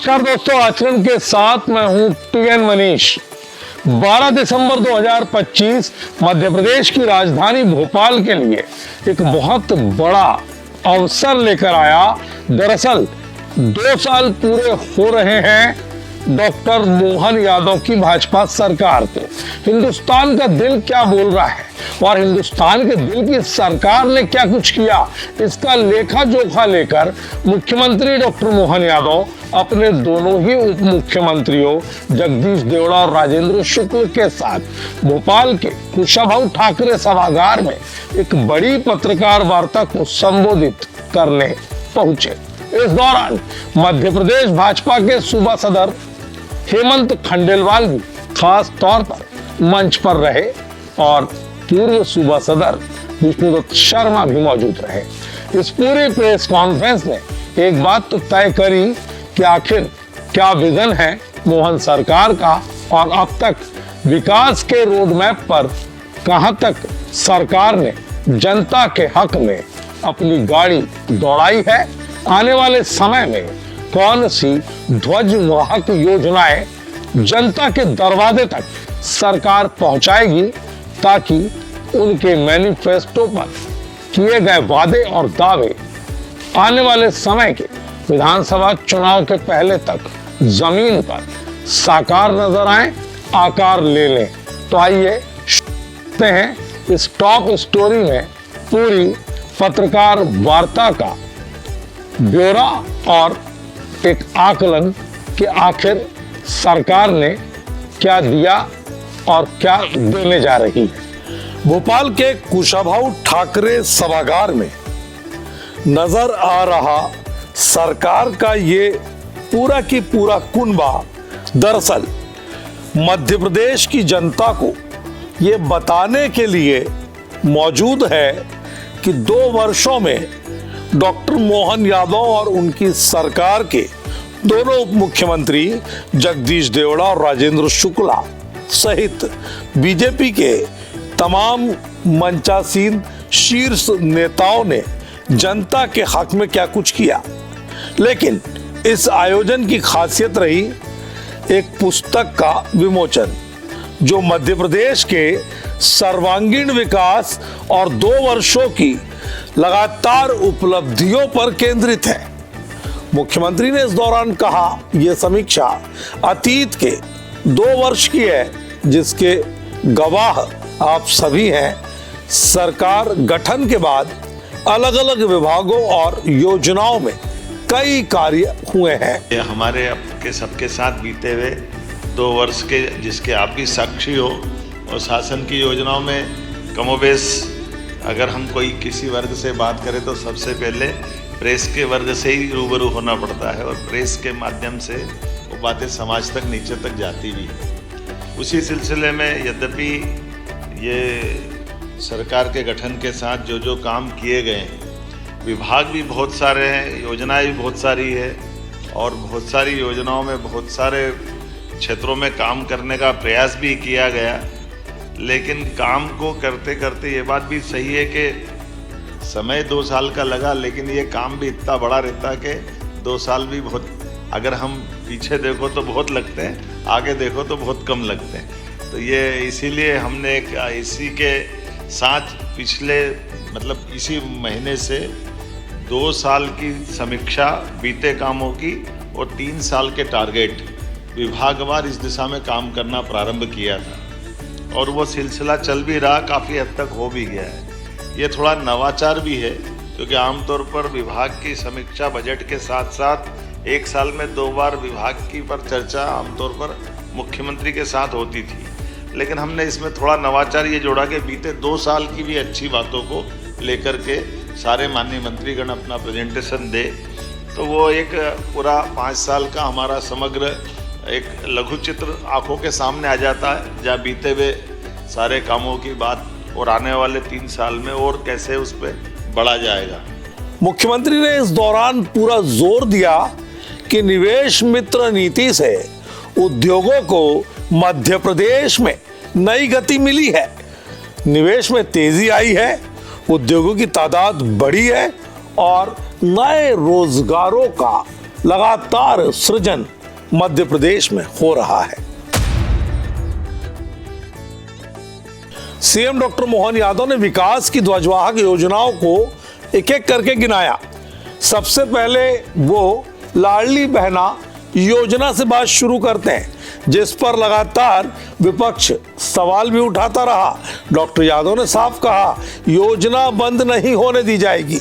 नमस्कार दोस्तों, आचरण के साथ मैं हूं टीएन मनीष। 12 दिसंबर 2025 मध्य प्रदेश की राजधानी भोपाल के लिए एक बहुत बड़ा अवसर लेकर आया। दरअसल 2 साल पूरे हो रहे हैं डॉक्टर मोहन यादव की भाजपा सरकार को। हिंदुस्तान का दिल क्या बोल रहा है और हिंदुस्तान के दिल की सरकार ने क्या कुछ किया, इसका लेखा जोखा लेकर मुख्यमंत्री डॉक्टर मोहन यादव अपने दोनों ही उप मुख्यमंत्रियों जगदीश देवड़ा और राजेंद्र शुक्ल के साथ भोपाल के कुशाभाऊ ठाकरे सभागार में एक बड़ी पत्रकार वार्ता को संबोधित करने पहुंचे। इस दौरान मध्य प्रदेश भाजपा के सूबा सदर हेमंत खंडेलवाल भी खास तौर पर मंच पर रहे और पूर्व सूबा सदर विष्णुदत्त शर्मा भी मौजूद रहे। इस पूरी प्रेस कॉन्फ्रेंस में एक बात तो तय करी कि आखिर क्या विजन है मोहन सरकार का और अब तक विकास के रोड मैप पर कहां तक सरकार ने जनता के हक में अपनी गाड़ी दौड़ाई है। आने वाले समय में कौन सी ध्वजवाहक योजनाएं जनता के दरवाजे तक सरकार पहुंचाएगी ताकि उनके मैनिफेस्टो पर किए गए वादे और दावे आने वाले समय के विधानसभा चुनाव के पहले तक जमीन पर साकार नजर आए, आकार ले लें। तो आइए देखते हैं इस टॉप स्टोरी में पूरी पत्रकार वार्ता का ब्यौरा और एक आकलन कि आखिर सरकार ने क्या दिया और क्या देने जा रही है। भोपाल के कुशाभाऊ ठाकरे सभागार में नजर आ रहा सरकार का ये पूरा की पूरा कुनबा दरअसल मध्य प्रदेश की जनता को ये बताने के लिए मौजूद है कि 2 वर्षों में डॉक्टर मोहन यादव और उनकी सरकार के दोनों उप मुख्यमंत्री जगदीश देवड़ा और राजेंद्र शुक्ला सहित बीजेपी के तमाम मंचासीन शीर्ष नेताओं ने जनता के हक में क्या कुछ किया। लेकिन इस आयोजन की खासियत रही एक पुस्तक का विमोचन जो मध्य प्रदेश के सर्वांगीण विकास और 2 वर्षों की लगातार उपलब्धियों पर केंद्रित है। मुख्यमंत्री ने इस दौरान कहा यह समीक्षा अतीत के 2 वर्ष की है जिसके गवाह आप सभी हैं। सरकार गठन के बाद अलग अलग विभागों और योजनाओं में कई कार्य हुए हैं। ये हमारे आपके सबके साथ बीते हुए 2 वर्ष के जिसके आप भी साक्षी हो और शासन की योजनाओं में कमोबेश अगर हम कोई किसी वर्ग से बात करें तो सबसे पहले प्रेस के वर्ग से ही रूबरू होना पड़ता है और प्रेस के माध्यम से वो बातें समाज तक नीचे तक जाती भी है। उसी सिलसिले में यद्यपि ये सरकार के गठन के साथ जो काम किए गए हैं, विभाग भी बहुत सारे हैं, योजनाएं भी बहुत सारी है और बहुत सारी योजनाओं में बहुत सारे क्षेत्रों में काम करने का प्रयास भी किया गया। लेकिन काम को करते करते ये बात भी सही है कि समय 2 साल का लगा, लेकिन ये काम भी इतना बड़ा रहता कि 2 साल भी बहुत, अगर हम पीछे देखो तो बहुत लगते हैं, आगे देखो तो बहुत कम लगते हैं। तो ये इसीलिए हमने एक इसी के साथ पिछले मतलब इसी महीने से 2 साल की समीक्षा बीते कामों की और 3 साल के टारगेट विभागवार इस दिशा में काम करना प्रारंभ किया था और वो सिलसिला चल भी रहा, काफ़ी हद तक हो भी गया है। ये थोड़ा नवाचार भी है क्योंकि आमतौर पर विभाग की समीक्षा बजट के साथ साथ 1 साल में 2 बार विभाग की पर चर्चा आमतौर पर मुख्यमंत्री के साथ होती थी। लेकिन हमने इसमें थोड़ा नवाचार ये जोड़ा कि बीते 2 साल की भी अच्छी बातों को लेकर के सारे माननीय मंत्रीगण अपना प्रेजेंटेशन दे, तो वो एक पूरा 5 साल का हमारा समग्र एक लघु चित्र आंखों के सामने आ जाता है, जहाँ बीते हुए सारे कामों की बात और आने वाले 3 साल में और कैसे उस पर बढ़ा जाएगा। मुख्यमंत्री ने इस दौरान पूरा जोर दिया कि निवेश मित्र नीति से उद्योगों को मध्य प्रदेश में नई गति मिली है, निवेश में तेजी आई है, उद्योगों की तादाद बढ़ी है और नए रोजगारों का लगातार सृजन मध्य प्रदेश में हो रहा है। सीएम डॉक्टर मोहन यादव ने विकास की ध्वजवाहक योजनाओं को एक एक करके गिनाया। सबसे पहले वो लाडली बहना योजना से बात शुरू करते हैं, जिस पर लगातार विपक्ष सवाल भी उठाता रहा। डॉक्टर यादव ने साफ कहा, योजना बंद नहीं होने दी जाएगी।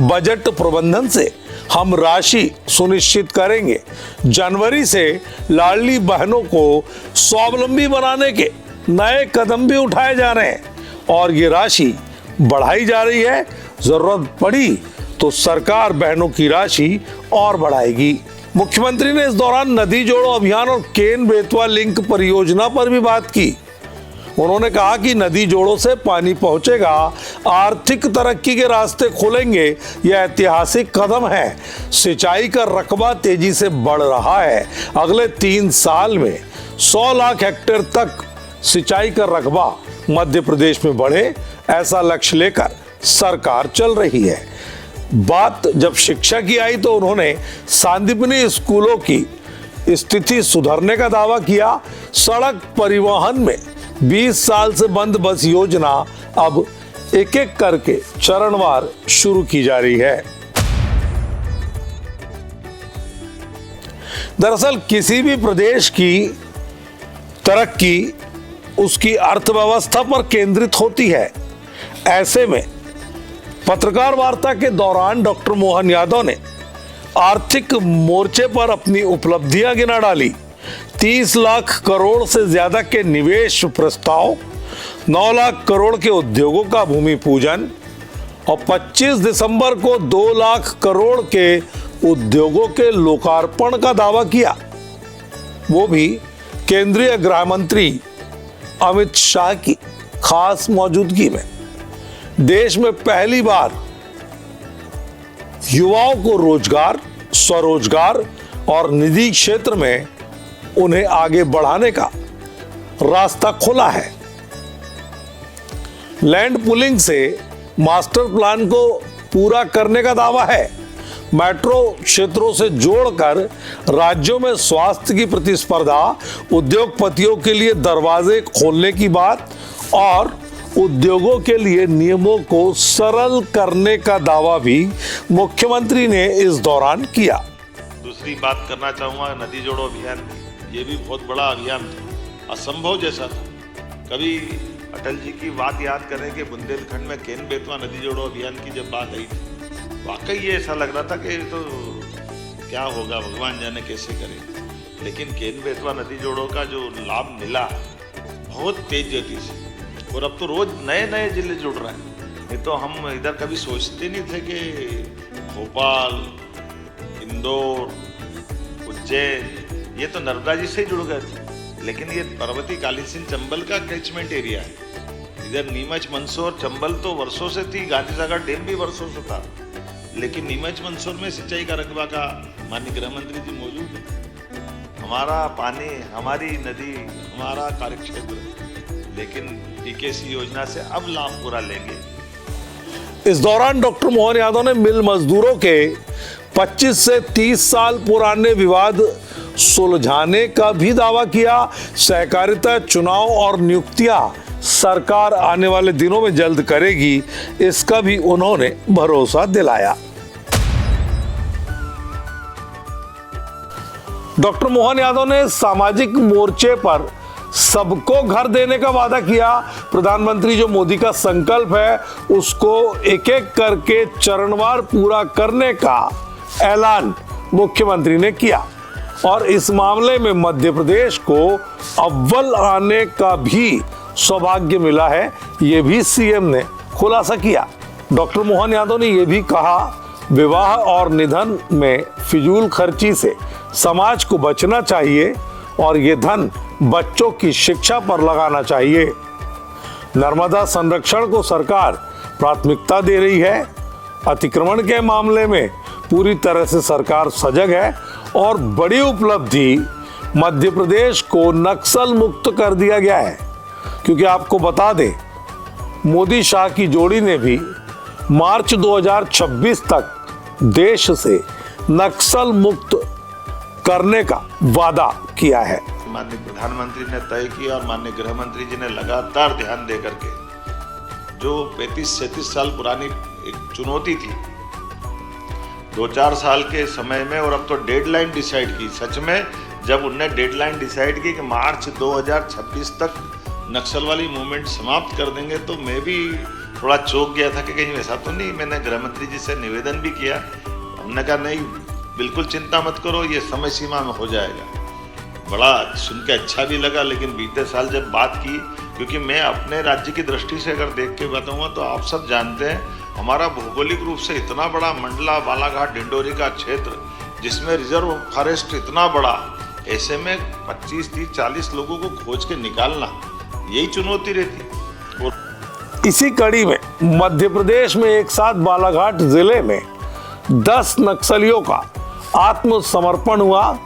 बजट प्रबंधन से हम राशि सुनिश्चित करेंगे। जनवरी से लाडली बहनों को स्वावलंबी बनाने के नए कदम भी उठाए जा रहे हैं और ये राशि बढ़ाई जा रही है। जरूरत पड़ी तो सरकार बहनों की राशि और बढ़ाएगी। मुख्यमंत्री ने इस दौरान नदी जोड़ो अभियान और केन बेतवा लिंक परियोजना पर भी बात की। उन्होंने कहा कि नदी जोड़ों से पानी पहुंचेगा, आर्थिक तरक्की के रास्ते खुलेंगे। यह ऐतिहासिक कदम है। सिंचाई का रकबा तेजी से बढ़ रहा है। अगले 3 साल में 100 लाख हेक्टेयर तक सिंचाई का रकबा मध्य प्रदेश में बढ़े, ऐसा लक्ष्य लेकर सरकार चल रही है। बात जब शिक्षा की आई तो उन्होंने सांदीपनी स्कूलों की स्थिति सुधारने का दावा किया। सड़क परिवहन में 20 साल से बंद बस योजना अब एक एक करके चरणवार शुरू की जा रही है। दरअसल किसी भी प्रदेश की तरक्की उसकी अर्थव्यवस्था पर केंद्रित होती है। ऐसे में पत्रकार वार्ता के दौरान डॉक्टर मोहन यादव ने आर्थिक मोर्चे पर अपनी उपलब्धियां गिना डाली। 30 लाख करोड़ से ज्यादा के निवेश प्रस्ताव, 9 लाख करोड़ के उद्योगों का भूमि पूजन और 25 दिसंबर को 2 लाख करोड़ के उद्योगों के लोकार्पण का दावा किया, वो भी केंद्रीय गृह मंत्री अमित शाह की खास मौजूदगी में। देश में पहली बार युवाओं को रोजगार, स्वरोजगार और निजी क्षेत्र में उन्हें आगे बढ़ाने का रास्ता खुला है। लैंड पुलिंग से मास्टर प्लान को पूरा करने का दावा है। मेट्रो क्षेत्रों से जोड़कर राज्यों में स्वास्थ्य की प्रतिस्पर्धा, उद्योगपतियों के लिए दरवाजे खोलने की बात और उद्योगों के लिए नियमों को सरल करने का दावा भी मुख्यमंत्री ने इस दौरान किया। दूसरी बात करना चाहूँगा नदी जोड़ो अभियान की। ये भी बहुत बड़ा अभियान था, असंभव जैसा था। कभी अटल जी की बात याद करें कि बुंदेलखंड में केन बेतवा नदी जोड़ो अभियान की जब बात आई थी, वाकई ये ऐसा लग रहा था कि तो क्या होगा, भगवान जाने कैसे करे। लेकिन केन बेतवा नदी जोड़ो का जो लाभ मिला बहुत तेज गति से, और अब तो रोज नए नए जिले जुड़ रहे हैं। नहीं तो हम इधर कभी सोचते नहीं थे कि भोपाल, इंदौर, उज्जैन ये तो नर्मदा जी से ही जुड़ गए थे। लेकिन ये पर्वती कालीसिंध चंबल का कैचमेंट एरिया है। इधर नीमच, मंदसौर, चंबल तो वर्षों से थी, गांधी सागर डैम भी वर्षों से था। लेकिन नीमच, मंदसौर में सिंचाई का रकबा का माननीय गृह मंत्री जी मौजूद है। हमारा पानी, हमारी नदी, हमारा कार्यक्षेत्र, लेकिन पीकेसी योजना से अब लाभ पूरा लेंगे। इस दौरान डॉक्टर मोहन यादव ने मिल मजदूरों के 25 से 30 साल पुराने विवाद सुलझाने का भी दावा किया। सहकारिता चुनाव और नियुक्तियां सरकार आने वाले दिनों में जल्द करेगी, इसका भी उन्होंने भरोसा दिलाया। डॉक्टर मोहन यादव ने सामाजिक मोर्चे पर सबको घर देने का वादा किया। प्रधानमंत्री जो मोदी का संकल्प है उसको एक एक करके चरणवार पूरा करने का ऐलान मुख्यमंत्री ने किया और इस मामले में मध्य प्रदेश को अव्वल आने का भी सौभाग्य मिला है, ये भी सीएम ने खुलासा किया। डॉक्टर मोहन यादव ने यह भी कहा, विवाह और निधन में फिजूल खर्ची से समाज को बचना चाहिए और ये धन बच्चों की शिक्षा पर लगाना चाहिए। नर्मदा संरक्षण को सरकार प्राथमिकता दे रही है। अतिक्रमण के मामले में पूरी तरह से सरकार सजग है और बड़ी उपलब्धि मध्य प्रदेश को नक्सल मुक्त कर दिया गया है, क्योंकि आपको बता दें मोदी शाह की जोड़ी ने भी मार्च 2026 तक देश से नक्सल मुक्त करने का वादा किया है। माननीय प्रधानमंत्री ने तय किया और माननीय गृह मंत्री जी ने लगातार ध्यान दे करके, जो 35-37 साल पुरानी एक चुनौती थी 2-4 साल के समय में, और अब तो डेडलाइन डिसाइड की। सच में जब उनने डेडलाइन डिसाइड की कि मार्च 2026 तक नक्सलवादी मूवमेंट समाप्त कर देंगे, तो मैं भी थोड़ा चौंक गया था कि कहीं वैसा तो नहीं। मैंने गृह मंत्री जी से निवेदन भी किया, हमने कहा नहीं बिल्कुल चिंता मत करो, ये समय सीमा में हो जाएगा। बड़ा सुन के अच्छा भी लगा। लेकिन बीते साल जब बात की, क्योंकि मैं अपने राज्य की दृष्टि से अगर देख के बताऊँगा तो आप सब जानते हैं हमारा भौगोलिक रूप से इतना बड़ा मंडला, बालाघाट, डिंडोरी का क्षेत्र, जिसमें रिजर्व फॉरेस्ट इतना बड़ा, ऐसे में 25, 30, 40 लोगों को खोज के निकालना यही चुनौती रहती। और इसी कड़ी में मध्य प्रदेश में एक साथ बालाघाट जिले में 10 नक्सलियों का आत्मसमर्पण हुआ।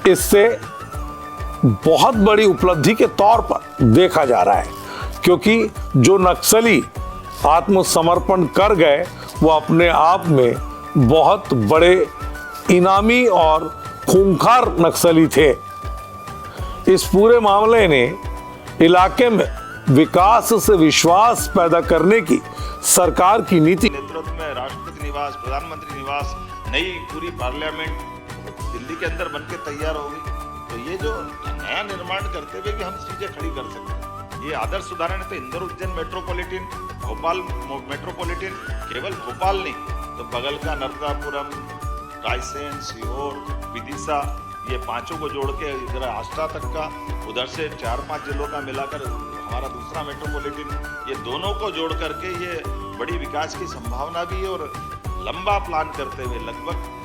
इससे बहुत बड़ी उपलब्धि के तौर पर देखा जा रहा है, क्योंकि जो नक्सली आत्मसमर्पण कर गए वो अपने आप में बहुत बड़े इनामी और खूंखार नक्सली थे। इस पूरे मामले ने इलाके में विकास से विश्वास पैदा करने की सरकार की नीति नेतृत्व में राष्ट्रपति निवास, प्रधानमंत्री निवास, नई पूरी पार्लियामेंट दिल्ली के अंदर बनके तैयार हो गई। तो ये जो नया निर्माण करते हुए भी हम चीजें खड़ी कर सकते हैं, ये आदर्श उदाहरण है। तो इंदौर, उज्जैन मेट्रोपॉलिटन, भोपाल मेट्रोपॉलिटन, केवल भोपाल नहीं तो बगल का नर्मदापुरम, रायसेन, सीहोर, विदिशा, ये पांचों को जोड़ के इधर आष्टा तक का, उधर से 4-5 जिलों का मिलाकर हमारा दूसरा मेट्रोपॉलिटन, ये दोनों को जोड़ करके ये बड़ी विकास की संभावना भी है। और लंबा प्लान करते हुए लगभग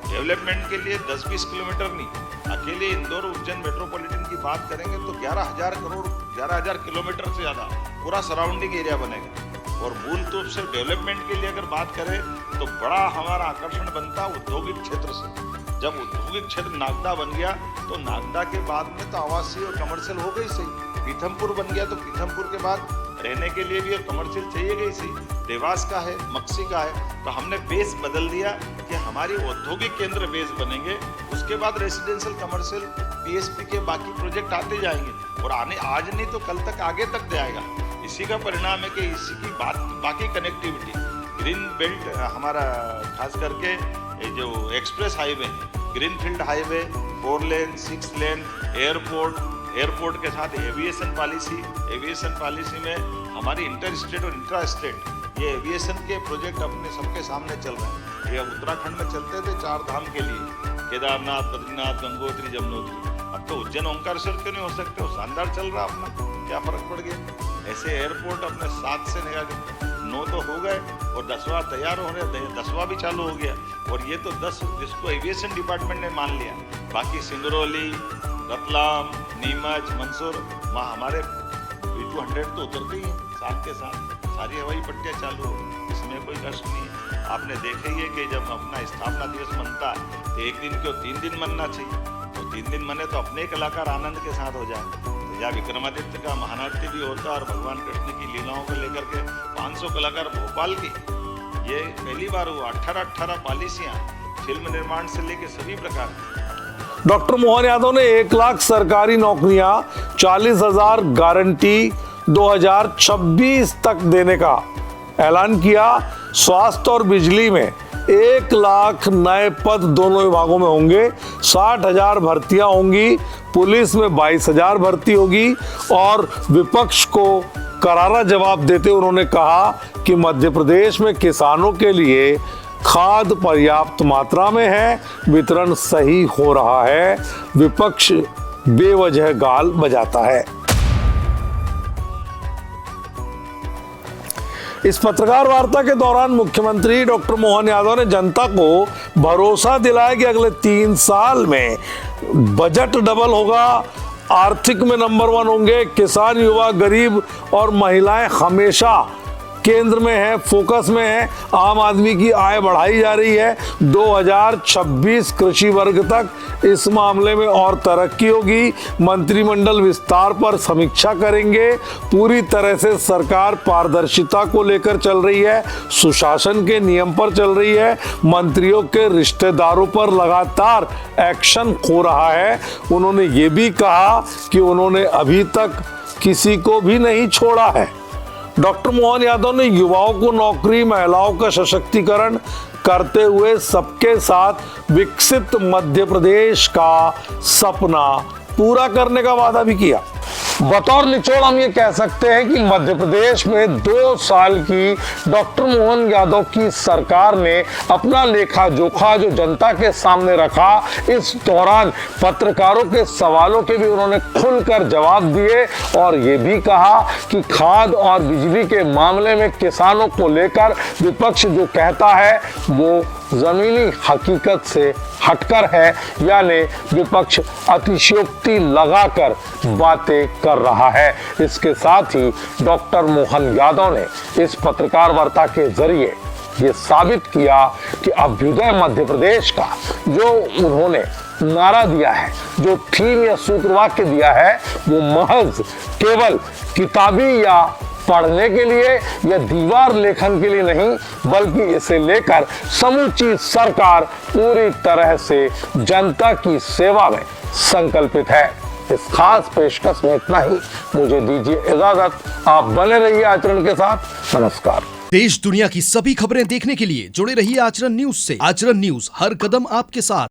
डेवलपमेंट के लिए 10-20 किलोमीटर नहीं, अकेले इंदौर, उज्जैन मेट्रोपॉलिटन की बात करेंगे तो 11,000 करोड़, 11,000 किलोमीटर से ज़्यादा पूरा सराउंडिंग एरिया बनेगा। और मूल रूप से डेवलपमेंट के लिए अगर बात करें तो बड़ा हमारा आकर्षण बनता औद्योगिक क्षेत्र से। जब औद्योगिक क्षेत्र नागदा बन गया तो नागदा के बाद में तो आवासीय और कमर्शियल हो गई सही, पीथमपुर बन गया तो पीथमपुर के बाद रहने के लिए भी और कमर्शियल चाहिए गई सही, देवास का है, मक्सी का है। तो हमने बेस बदल दिया कि हमारी औद्योगिक केंद्र बेस बनेंगे, उसके बाद रेसिडेंशियल, कमर्शियल, पीएसपी के बाकी प्रोजेक्ट आते जाएंगे और आने आज नहीं तो कल तक आगे तक जाएगा। इसी का परिणाम है कि इसी की बाकी कनेक्टिविटी, ग्रीन बेल्ट हमारा खास करके ये जो एक्सप्रेस हाईवे, ग्रीनफील्ड हाईवे, 4 लेन, 6 लेन, एयरपोर्ट के साथ एविएशन पॉलिसी में हमारी इंटर स्टेट और इंट्रा स्टेट ये एविएशन के प्रोजेक्ट अपने सबके सामने चल रहे हैं। ये उत्तराखंड में चलते थे 4 धाम के लिए, केदारनाथ, बद्रीनाथ, गंगोत्री, जमुनोत्री। अब तो उज्जैन ओंकारेश्वर क्यों नहीं हो सकते? वो शानदार चल रहा अपना, क्या फर्क पड़ गया? ऐसे एयरपोर्ट अपने 7 से 9 तो हो गए और 10वां तैयार हो रहे, 10वां भी चालू हो गया। और ये तो 10 जिसको एविएशन डिपार्टमेंट ने मान लिया, बाकी सिंगरौली, रतलाम, नीमच, मंदसौर, वहाँ हमारे V200 तो उतरते ही हैं साथ के साथ, सारी हवाई पट्टियाँ चालू हो, इसमें कोई कष्ट नहीं है। आपने देखा ही है कि जब अपना स्थापना दिवस मनता है तो 1 दिन क्यों 3 दिन मनना चाहिए, तो 3 दिन मने तो अपने कलाकार आनंद के साथ हो जाए। तो जहाँ विक्रमादित्य का महानाट्य भी होता है और भगवान कृष्ण की लीलाओं को लेकर के 500 कलाकार भोपाल की, ये पहली बार हुआ। 18 पॉलिसियाँ, फिल्म निर्माण से लेकर सभी प्रकार। डॉक्टर मोहन यादव ने 1 लाख सरकारी नौकरियां, 40,000 गारंटी 2026 तक देने का ऐलान किया। स्वास्थ्य और बिजली में 1 लाख नए पद दोनों विभागों में होंगे, 60,000 भर्तियां होंगी, पुलिस में 22,000 भर्ती होगी। और विपक्ष को करारा जवाब देते उन्होंने कहा कि मध्य प्रदेश में किसानों के लिए खाद पर्याप्त मात्रा में है, वितरण सही हो रहा है, विपक्ष बेवजह गाल बजाता है। इस पत्रकार वार्ता के दौरान मुख्यमंत्री डॉक्टर मोहन यादव ने जनता को भरोसा दिलाया कि अगले 3 साल में बजट डबल होगा, आर्थिक में नंबर 1 होंगे, किसान, युवा, गरीब और महिलाएं हमेशा केंद्र में है, फोकस में है। आम आदमी की आय बढ़ाई जा रही है। 2026 कृषि वर्ग तक इस मामले में और तरक्की होगी। मंत्रिमंडल विस्तार पर समीक्षा करेंगे। पूरी तरह से सरकार पारदर्शिता को लेकर चल रही है, सुशासन के नियम पर चल रही है। मंत्रियों के रिश्तेदारों पर लगातार एक्शन हो रहा है। उन्होंने ये भी कहा कि उन्होंने अभी तक किसी को भी नहीं छोड़ा है। डॉक्टर मोहन यादव ने युवाओं को नौकरी, महिलाओं का सशक्तिकरण करते हुए सबके साथ विकसित मध्य प्रदेश का सपना पूरा करने का वादा भी किया। बतौर निचोड़ हम ये कह सकते हैं कि मध्य प्रदेश में 2 साल की डॉक्टर मोहन यादव की सरकार ने अपना लेखा जोखा जो जनता के सामने रखा, इस दौरान पत्रकारों के सवालों के भी उन्होंने खुलकर जवाब दिए और ये भी कहा कि खाद और बिजली के मामले में किसानों को लेकर विपक्ष जो कहता है वो जमीनी हकीकत से हटकर है, यानी विपक्ष अतिशयोक्ति लगाकर बातें कर रहा है। इसके साथ ही डॉक्टर मोहन यादव ने इस पत्रकार वार्ता के जरिए ये साबित किया कि अभ्युदय मध्य प्रदेश का जो उन्होंने नारा दिया है, जो थीम या सूत्रवाक्य दिया है, वो महज केवल किताबी या पढ़ने के लिए या दीवार लेखन के लिए नहीं, बल्कि इसे लेकर समूची सरकार पूरी तरह से जनता की सेवा में संकल्पित है। इस खास पेशकश में इतना ही। मुझे दीजिए इजाजत। आप बने रहिए आचरण के साथ। नमस्कार। देश दुनिया की सभी खबरें देखने के लिए जुड़े रहिए आचरण न्यूज से। आचरण न्यूज, हर कदम आपके साथ।